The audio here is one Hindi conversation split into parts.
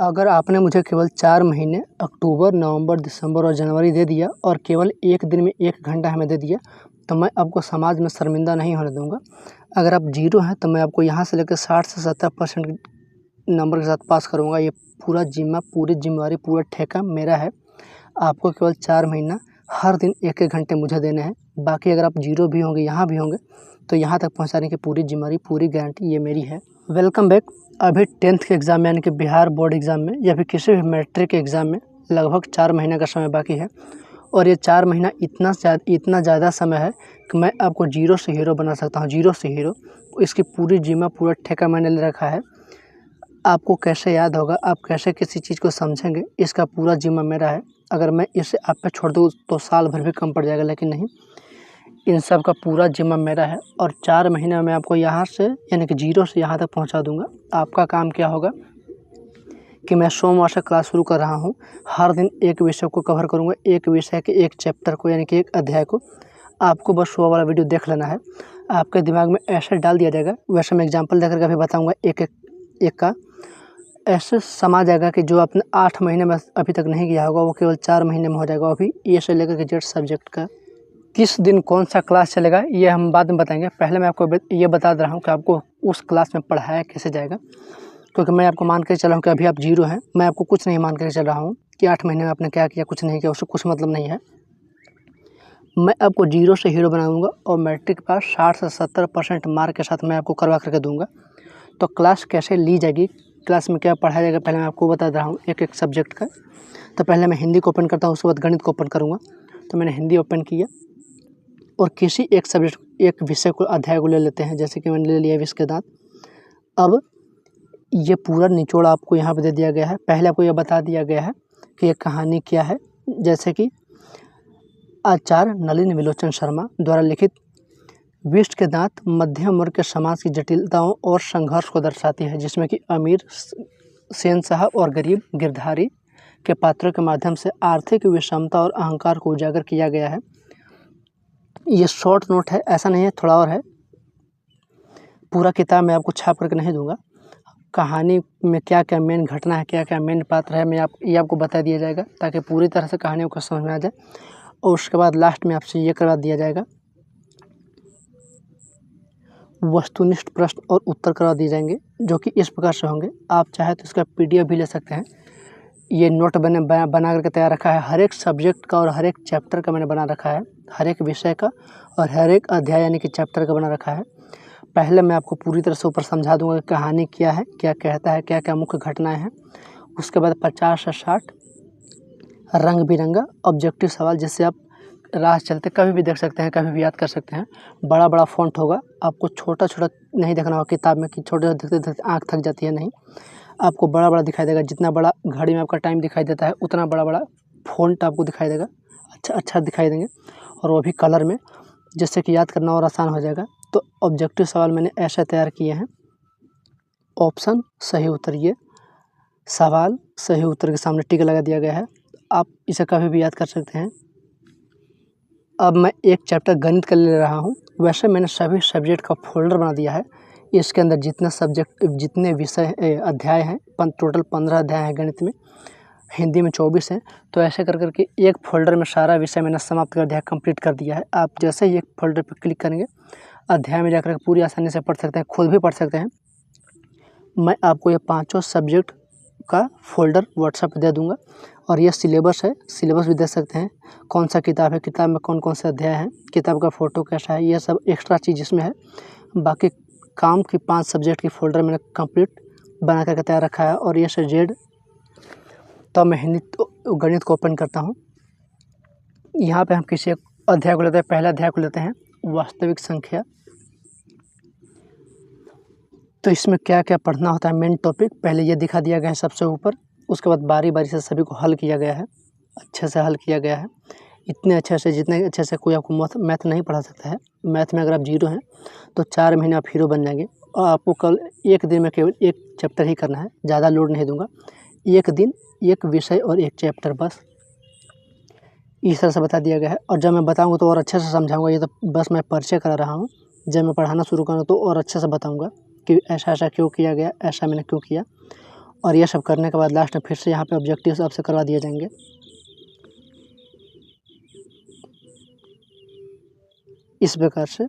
अगर आपने मुझे केवल 4 महीने अक्टूबर, नवंबर, दिसंबर और जनवरी दे दिया और केवल एक दिन में 1 घंटा हमें दे दिया, तो मैं आपको समाज में शर्मिंदा नहीं होने दूँगा। अगर आप ज़ीरो हैं तो मैं आपको यहाँ से लेकर 60 से 70% नंबर के साथ पास करूँगा। ये पूरा ज़िम्मा, पूरी ज़िम्मेवारी, पूरा ठेका मेरा है। आपको केवल 4 महीना हर दिन 1-1 घंटे मुझे देने हैं। बाकी अगर आप ज़ीरो भी होंगे, यहाँ भी होंगे, तो यहाँ तक पहुँचाने की पूरी ज़िम्मेवारी, पूरी गारंटी ये मेरी है। Welcome back. अभी 10th के एग्ज़ाम यानी कि बिहार बोर्ड एग्ज़ाम में या फिर किसी भी मैट्रिक के एग्ज़ाम में लगभग 4 महीने का समय बाकी है और ये 4 महीना इतना ज़्यादा समय है कि मैं आपको ज़ीरो से हीरो बना सकता हूँ, ज़ीरो से हीरो। इसकी पूरी ज़िम्मा, पूरा ठेका मैंने ले रखा है। आपको कैसे याद होगा, आप कैसे किसी चीज़ को समझेंगे, इसका पूरा ज़िम्मा मेरा है। अगर मैं इसे आप पे छोड़ दूँ तो साल भर भी कम पड़ जाएगा, लेकिन नहीं, इन सब का पूरा ज़िम्मा मेरा है और 4 महीने में आपको यहाँ से यानी कि ज़ीरो से यहाँ तक पहुँचा दूँगा। आपका काम क्या होगा कि मैं सोमवार से क्लास शुरू कर रहा हूँ। हर दिन एक विषय को कवर करूँगा, एक विषय के एक चैप्टर को यानी कि एक अध्याय को। आपको बस वो वाला वीडियो देख लेना है, आपके दिमाग में ऐसे डाल दिया जाएगा। वैसे मैं एग्जाम्पल देकर के अभी बताऊँगा एक का, ऐसे समा जाएगा कि जो आपने 8 महीने में अभी तक नहीं किया होगा वो केवल 4 महीने में हो जाएगा। अभी ए से लेकर के जेड सब्जेक्ट का किस दिन कौन सा क्लास चलेगा ये हम बाद में बताएंगे। पहले मैं आपको ये बता दे रहा हूँ कि आपको उस क्लास में पढ़ाया कैसे जाएगा, क्योंकि मैं आपको मान कर चल रहा हूँ कि अभी आप ज़ीरो हैं। मैं आपको कुछ नहीं मान कर चल रहा हूँ कि 8 महीने में आपने क्या किया, कुछ नहीं किया, उससे कुछ मतलब नहीं है। मैं आपको ज़ीरो से हीरो बनाऊँगा और मैट्रिक पास 60 से 70% मार्क के साथ मैं आपको करवा करके दूँगा। तो क्लास कैसे ली जाएगी, क्लास में क्या पढ़ाया जाएगा, पहले मैं आपको बता रहा हूँ एक एक सब्जेक्ट का। तो पहले मैं हिंदी को ओपन करता हूँ, उसके बाद गणित को ओपन करूँगा। तो मैंने हिंदी ओपन किया और किसी एक सब्जेक्ट, एक विषय को, अध्याय को ले लेते हैं। जैसे कि मैंने ले लिया विष के दांत। अब ये पूरा निचोड़ आपको यहाँ पे दे दिया गया है। पहले आपको यह बता दिया गया है कि ये कहानी क्या है, जैसे कि आचार्य नलिन विलोचन शर्मा द्वारा लिखित विष के दांत मध्यम वर्ग के समाज की जटिलताओं और संघर्ष को दर्शाती है, जिसमें कि अमीर सेन साहब और गरीब गिरधारी के पात्रों के माध्यम से आर्थिक विषमता और अहंकार को उजागर किया गया है। ये शॉर्ट नोट है, ऐसा नहीं है, थोड़ा और है। पूरा किताब मैं आपको छाप करके नहीं दूंगा। कहानी में क्या क्या मेन घटना है, क्या क्या मेन पात्र है, ये आपको बता दिया जाएगा ताकि पूरी तरह से कहानियों को समझ में आ जाए। और उसके बाद लास्ट में आपसे ये करवा दिया जाएगा, वस्तुनिष्ठ प्रश्न और उत्तर करवा दिए जाएंगे, जो कि इस प्रकार से होंगे। आप चाहे तो इसका PDF भी ले सकते हैं। ये नोट बना करके तैयार रखा है, हर एक सब्जेक्ट का और हर एक चैप्टर का मैंने बना रखा है, हर एक विषय का और हर एक अध्याय यानी कि चैप्टर का बना रखा है। पहले मैं आपको पूरी तरह से ऊपर समझा दूंगा कि कहानी क्या है, क्या कहता है, क्या क्या मुख्य घटनाएं हैं। उसके बाद 50 से 60 रंग बिरंगा ऑब्जेक्टिव सवाल, जिससे आप राह चलते कभी भी देख सकते हैं, कभी भी याद कर सकते हैं। बड़ा बड़ा फॉन्ट होगा, आपको छोटा छोटा नहीं देखना होगा किताब में कि छोटे देखते देखते आँख थक जाती है, नहीं, आपको बड़ा बड़ा दिखाई देगा। जितना बड़ा घड़ी में आपका टाइम दिखाई देता है उतना बड़ा बड़ा फॉन्ट आपको दिखाई देगा, अच्छा दिखाई देंगे, और वो भी कलर में, जिससे कि याद करना और आसान हो जाएगा। तो ऑब्जेक्टिव सवाल मैंने ऐसे तैयार किए हैं, ऑप्शन सही उत्तर, ये सवाल सही उत्तर के सामने टिक लगा दिया गया है, आप इसे कभी भी याद कर सकते हैं। अब मैं एक चैप्टर गणित का ले रहा हूँ। वैसे मैंने सभी सब्जेक्ट का फोल्डर बना दिया है। इसके अंदर जितने विषय अध्याय हैं, टोटल 15 अध्याय हैं गणित में, हिंदी में 24 हैं। तो ऐसे कर करके एक फोल्डर में सारा विषय मैंने समाप्त कर दिया है, कंप्लीट कर दिया है। आप जैसे ही एक फोल्डर पर क्लिक करेंगे, अध्याय में जाकर पूरी आसानी से पढ़ सकते हैं, खुद भी पढ़ सकते हैं। मैं आपको ये 5 सब्जेक्ट का फोल्डर व्हाट्सएप पे दे दूंगा और ये सिलेबस है, सिलेबस भी दे सकते हैं, कौन सा किताब है, किताब में कौन कौन से अध्याय हैं, किताब का फ़ोटो कैसा है, ये सब एक्स्ट्रा चीज़ इसमें है। बाकी काम की 5 सब्जेक्ट की फोल्डर मैंने कंप्लीट बना करके तैयार रखा है। और ये से जेड, तो मैं गणित को ओपन करता हूँ। यहाँ पे हम किसी एक अध्याय को लेते हैं, पहला अध्याय को लेते हैं, वास्तविक संख्या। तो इसमें क्या क्या पढ़ना होता है, मेन टॉपिक पहले ये दिखा दिया गया है सबसे ऊपर। उसके बाद बारी बारी से सभी को हल किया गया है, अच्छे से हल किया गया है, इतने अच्छे से जितने अच्छे से कोई आपको मैथ नहीं पढ़ा सकता है। मैथ में अगर आप ज़ीरो हैं तो 4 महीने आप हीरो बन जाएंगे। और आपको कल एक दिन में केवल एक चैप्टर ही करना है, ज़्यादा लोड नहीं दूंगा। एक दिन एक विषय और एक चैप्टर, बस इस तरह से बता दिया गया है। और जब मैं बताऊँगा तो और अच्छे से समझाऊँगा। ये तो बस मैं परिचय करा रहा हूँ, जब मैं पढ़ाना शुरू करूँ तो और अच्छे से बताऊँगा कि ऐसा ऐसा क्यों किया गया, ऐसा मैंने क्यों किया। और ये सब करने के बाद लास्ट में फिर से यहाँ पे ऑब्जेक्टिव्स आपसे करवा दिए जाएंगे। इस प्रकार से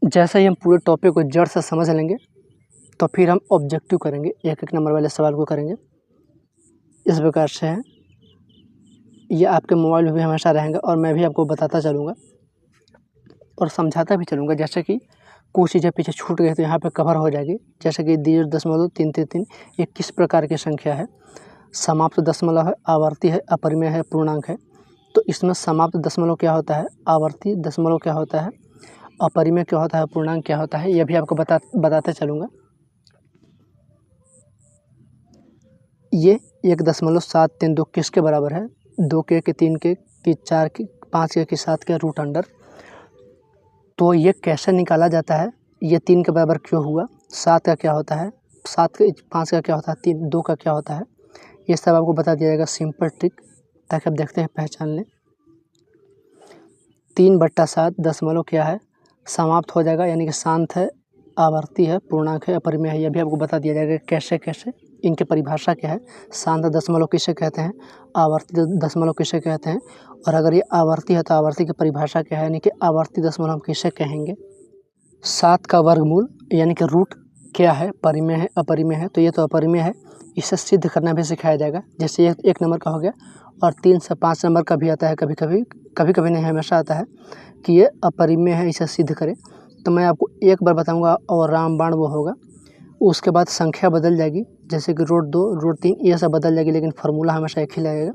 जैसे ही हम पूरे टॉपिक को जड़ से समझ लेंगे तो फिर हम ऑब्जेक्टिव करेंगे, एक एक नंबर वाले सवाल को करेंगे। इस प्रकार से है, ये आपके मोबाइल में भी हमेशा रहेंगे और मैं भी आपको बताता चलूँगा और समझाता भी चलूँगा। जैसे कि कुछ चीज़ें पीछे छूट गई तो यहाँ पे कवर हो जाएगी। जैसे कि 0.333 ये किस प्रकार की संख्या है, समाप्त दशमलव है, आवर्ती है, अपरिमेय है, पूर्णांक है। तो इसमें समाप्त दशमलव क्या होता है, आवर्ती दशमलव क्या होता है, अपरिमेय क्या होता है, पूर्णांक क्या होता है, ये भी आपको बताते चलूँगा। ये 1.732 किसके बराबर है, 2 के 3 के 4 के 5 के 7 के रूट अंडर। तो ये कैसे निकाला जाता है, ये 3 के बराबर क्यों हुआ, 7 का क्या होता है, 7 के 5 का क्या होता है, 3 2 का क्या होता है, ये सब आपको बता दिया जाएगा सिंपल ट्रिक, ताकि आप देखते हैं पहचान लें। 3/7 दशमलव क्या है, समाप्त हो जाएगा, यानी कि शांत है, आवर्ती है, पूर्णांक है, अपरिमेय है। यह भी आपको बता दिया जाएगा कैसे कैसे, इनकी परिभाषा क्या है, शांत दशमलव किसे कहते हैं, आवर्ती दशमलव किसे कहते हैं, और अगर ये आवर्ती है तो आवर्ती की परिभाषा क्या है, यानी कि आवर्ती दशमलव हम किसे कहेंगे। 7 का वर्गमूल यानी कि रूट क्या है, परिमेय है, अपरिमेय है। तो ये तो अपरिमेय है, इसे सिद्ध करना भी सिखाया जाएगा। जैसे ये 1 नंबर का हो गया, और 3 से 5 नंबर का भी आता है, कभी कभी नहीं, हमेशा आता है कि ये अपरिमेय है, इसे सिद्ध करें। तो मैं आपको एक बार बताऊंगा और रामबाण वो होगा, उसके बाद संख्या बदल जाएगी, जैसे कि रूट 2 रूट 3 ये सब बदल जाएगी, लेकिन फार्मूला हमेशा एक ही लगेगा।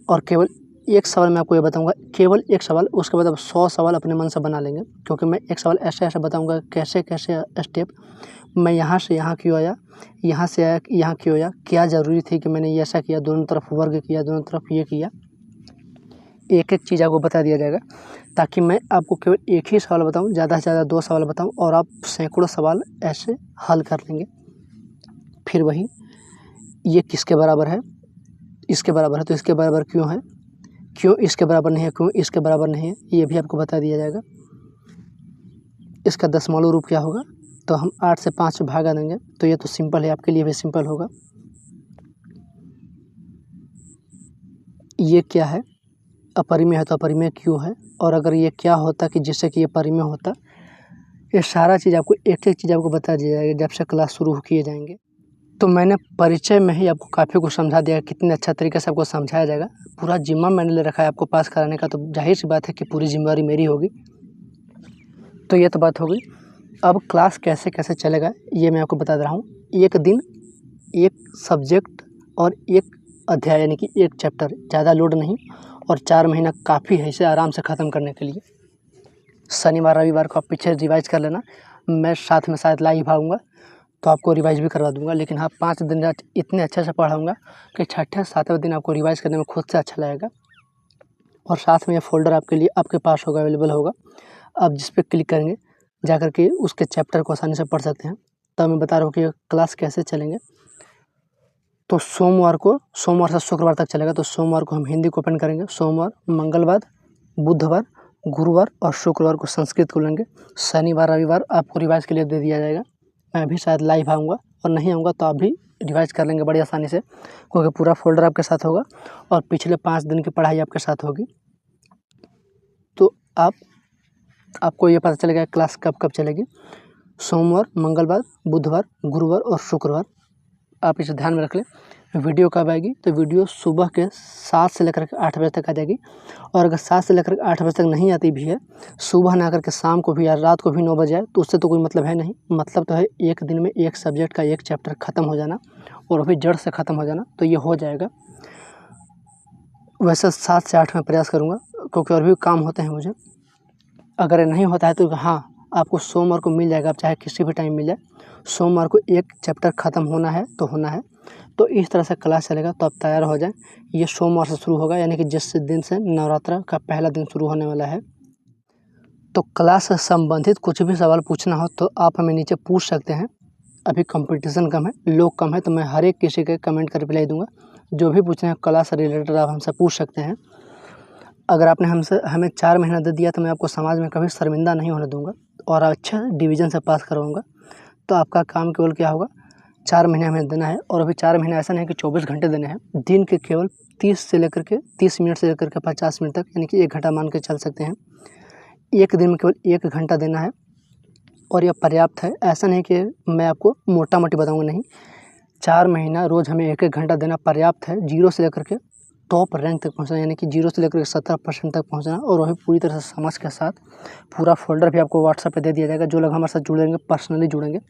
और केवल एक सवाल मैं आपको ये बताऊंगा, केवल एक सवाल, उसके बाद आप 100 सवाल अपने मन से बना लेंगे, क्योंकि मैं एक सवाल ऐसे बताऊंगा कैसे कैसे स्टेप, मैं यहाँ से यहाँ क्यों आया, यहाँ से आया यहाँ क्यों आया, क्या ज़रूरी थी कि मैंने ये ऐसा किया, दोनों तरफ वर्ग किया, दोनों तरफ ये किया, एक एक चीज़ आपको बता दिया जाएगा, ताकि मैं आपको केवल एक ही सवाल बताऊं, ज़्यादा से ज़्यादा 2 सवाल बताऊं और आप सैकड़ों सवाल ऐसे हल कर लेंगे। फिर वही, ये किसके बराबर है, इसके बराबर है, तो इसके बराबर क्यों है, क्यों इसके बराबर नहीं है, क्यों इसके बराबर नहीं है, ये भी आपको बता दिया जाएगा। इसका दशमलव रूप क्या होगा, तो हम 8 से 5 भागा देंगे, तो ये तो सिंपल है, आपके लिए भी सिंपल होगा। ये क्या है, अपरिमेय है, तो अपरिमेय क्यों है, और अगर ये क्या होता कि जिससे कि ये परिमेय होता, ये सारा चीज़ आपको एक एक चीज़ आपको बता दिया जाएगा जब से क्लास शुरू किए जाएंगे। तो मैंने परिचय में ही आपको काफ़ी कुछ समझा दिया, कितने अच्छा तरीके से आपको समझाया जाएगा। पूरा जिम्मा मैंने ले रखा है आपको पास कराने का, तो जाहिर सी बात है कि पूरी जिम्मेवारी मेरी होगी। तो ये तो बात हो गई। अब क्लास कैसे कैसे चलेगा ये मैं आपको बता दे रहा हूँ। एक दिन एक सब्जेक्ट और एक अध्याय, यानी कि एक चैप्टर, ज़्यादा लोड नहीं, और 4 महीना काफ़ी है इसे आराम से ख़त्म करने के लिए। शनिवार रविवार को आप पीछे रिवाइज़ कर लेना, मैं साथ में शायद लाइव आऊँगा तो आपको रिवाइज़ भी करवा दूँगा। लेकिन हाँ, 5 दिन इतने अच्छे से पढ़ाऊँगा कि 6ठे 7वें दिन आपको रिवाइज़ करने में खुद से अच्छा लगेगा। और साथ में ये फ़ोल्डर आपके लिए आपके पास होगा, अवेलेबल होगा। आप जिस पे क्लिक करेंगे जा कर के उसके चैप्टर को आसानी से पढ़ सकते हैं। तो मैं बता रहा हूँ कि क्लास कैसे चलेंगे। तो सोमवार से शुक्रवार तक चलेगा। तो सोमवार को हम हिंदी को ओपन करेंगे, सोमवार, मंगलवार, बुधवार, गुरुवार और शुक्रवार को संस्कृत को लेंगे। शनिवार रविवार आपको रिवाइज़ के लिए दे दिया जाएगा। मैं भी शायद लाइव आऊँगा, और नहीं आऊँगा तो आप भी रिवाइज़ कर लेंगे बड़ी आसानी से, क्योंकि पूरा फ़ोल्डर आपके साथ होगा और पिछले 5 दिन की पढ़ाई आपके साथ होगी। तो आपको ये पता चलेगा क्लास कब कब चलेगी। सोमवार, मंगलवार, बुधवार, गुरुवार और शुक्रवार। आप इसे ध्यान में रख लें। वीडियो कब आएगी, तो वीडियो सुबह के 7 से लेकर के 8 बजे तक आ जाएगी। और अगर 7 से लेकर 8 बजे तक नहीं आती भी है, सुबह ना करके शाम को भी या रात को भी 9 बजे आए, तो उससे तो कोई मतलब है नहीं। मतलब तो है एक दिन में एक सब्जेक्ट का एक चैप्टर ख़त्म हो जाना, और भी जड़ से ख़त्म हो जाना। तो ये हो जाएगा। वैसे 7 से 8 में प्रयास करूँगा, क्योंकि और भी काम होते हैं मुझे। अगर नहीं होता है तो हाँ, आपको सोमवार को मिल जाएगा, आप चाहे किसी भी टाइम मिल जाए। सोमवार को एक चैप्टर ख़त्म होना है तो होना है। तो इस तरह से क्लास चलेगा। तो आप तैयार हो जाएं। ये सोमवार से शुरू होगा, यानी कि जिस दिन से नवरात्र का पहला दिन शुरू होने वाला है। तो क्लास से संबंधित कुछ भी सवाल पूछना हो तो आप हमें नीचे पूछ सकते हैं। अभी कंपटीशन कम है, लोग कम है, तो मैं हर एक किसी के कमेंट कर रिप्लाई दूँगा। जो भी पूछना है क्लास से रिलेटेड आप हमसे पूछ सकते हैं। अगर आपने हमें 4 महीना दे दिया तो मैं आपको समाज में कभी शर्मिंदा नहीं होने दूँगा और अच्छे डिवीज़न से पास करवाऊँगा। तो आपका काम केवल क्या होगा 4 महीने हमें देना है। और अभी 4 महीने ऐसा नहीं कि 24 घंटे देने हैं, दिन के केवल 30 मिनट से लेकर के 50 मिनट तक, यानी कि 1 घंटा मान के चल सकते हैं। एक दिन में केवल 1 घंटा देना है और यह पर्याप्त है। ऐसा नहीं कि मैं आपको मोटा-मोटी बताऊँगा, नहीं। 4 महीना रोज़ हमें 1-1 घंटा देना पर्याप्त है, 0 से लेकर के टॉप रैंक तक पहुँचना, यानी कि 0 से लेकर के 70% तक पहुँचना, और वही पूरी तरह से समझ के साथ। पूरा फ़ोल्डर भी आपको व्हाट्सएप पे दे दिया जाएगा। जो लोग हमारे साथ जुड़े रहेंगे, पर्सनली जुड़ेंगे,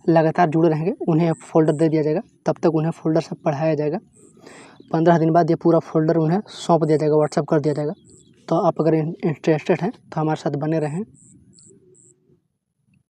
लगातार जुड़े रहेंगे, उन्हें फ़ोल्डर दे दिया जाएगा। तब तक उन्हें फ़ोल्डर से पढ़ाया जाएगा। 15 दिन बाद ये पूरा फ़ोल्डर उन्हें सौंप दिया जाएगा, व्हाट्सएप कर दिया जाएगा। तो आप अगर इंटरेस्टेड हैं तो हमारे साथ बने रहें।